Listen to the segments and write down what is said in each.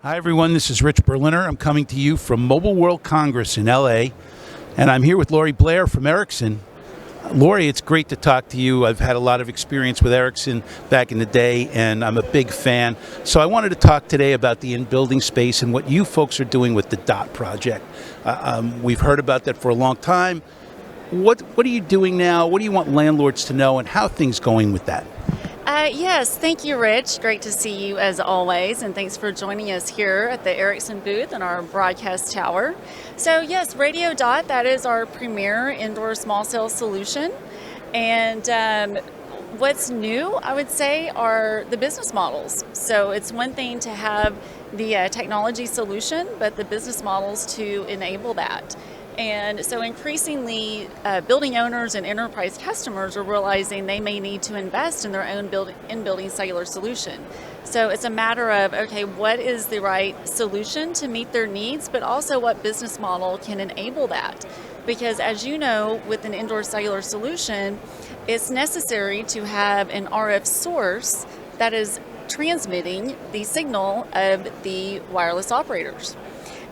Hi everyone, this is Rich Berliner. I'm coming to you from Mobile World Congress in LA, and I'm here with Lori Blair from Ericsson. Lori, it's great to talk to you. I've had a lot of experience with Ericsson back in the day, and I'm a big fan. So I wanted to talk today about the in-building space and what you folks are doing with the DOT project. We've heard about that for a long time. What are you doing now? What do you want landlords to know, and how are things going with that? Yes, thank you, Rich. Great to see you as always, and thanks for joining us here at the Ericsson booth in our broadcast tower. So yes, Radio Dot, that is our premier indoor small cell solution. And what's new, I would say, are the business models. So it's one thing to have the technology solution, but the business models to enable that. And so increasingly, building owners and enterprise customers are realizing they may need to invest in their own in-building cellular solution. So it's a matter of, okay, what is the right solution to meet their needs, but also what business model can enable that? Because as you know, with an indoor cellular solution, it's necessary to have an RF source that is transmitting the signal of the wireless operators.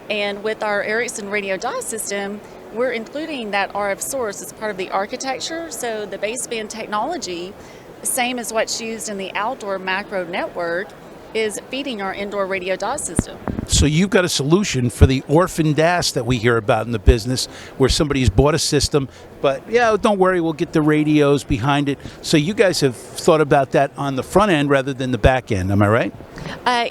And with our Ericsson Radio Dot system, we're including that RF source as part of the architecture. So the baseband technology, same as what's used in the outdoor macro network, is feeding our indoor Radio Dot system. So you've got a solution for the Orphaned Gas that we hear about in the business, where somebody's bought a system, but yeah, don't worry, we'll get the radios behind it. So you guys have thought about that on the front end rather than the back end, am I right?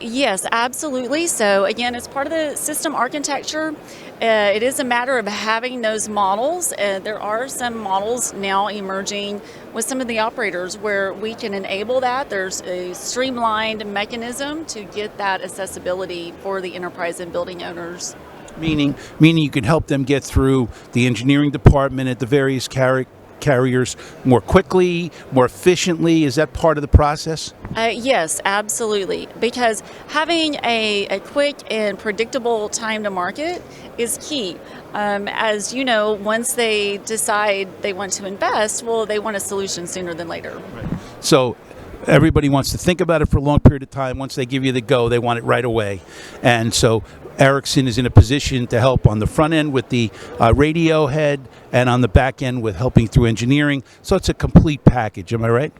Yes, absolutely. So again, it's part of the system architecture. It is a matter of having those models. There are some models now emerging with some of the operators where we can enable that. There's a streamlined mechanism to get that accessibility for the enterprise and building owners. Meaning you can help them get through the engineering department at the various carriers more quickly, more efficiently. Is that part of the process? Yes, absolutely. Because having a quick and predictable time to market is key. As you know, once they decide they want to invest, well, they want a solution sooner than later. Right. So everybody wants to think about it for a long period of time. Once they give you the go, they want it right away. And so Ericsson is in a position to help on the front end with the radio head and on the back end with helping through engineering. So it's a complete package, am I right?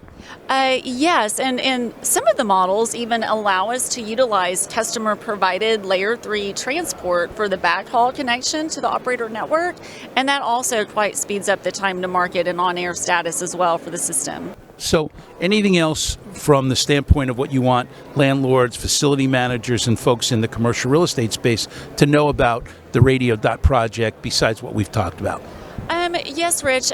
Yes, and some of the models even allow us to utilize customer-provided Layer 3 transport for the backhaul connection to the operator network, and that also quite speeds up the time to market and on-air status as well for the system. So anything else from the standpoint of what you want landlords, facility managers, and folks in the commercial real estate space to know about the Radio Dot project besides what we've talked about? Yes, Rich.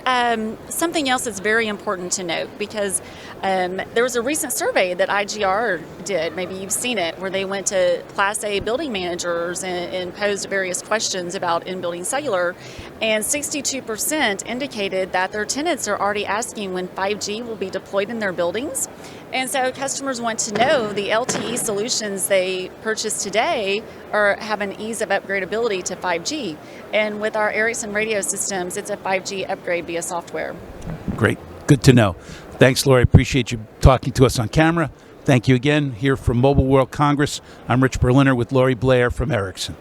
Something else that's very important to note, because there was a recent survey that IGR did, maybe you've seen it, where they went to Class A building managers and posed various questions about in-building cellular, and 62% indicated that their tenants are already asking when 5G will be deployed in their buildings. And so customers want to know the LTE solutions they purchase today have an ease of upgradability to 5G. And with our Ericsson radio systems, it's a 5G upgrade via software. Great. Good to know. Thanks, Lori. Appreciate you talking to us on camera. Thank you again. Here from Mobile World Congress, I'm Rich Berliner with Lori Blair from Ericsson.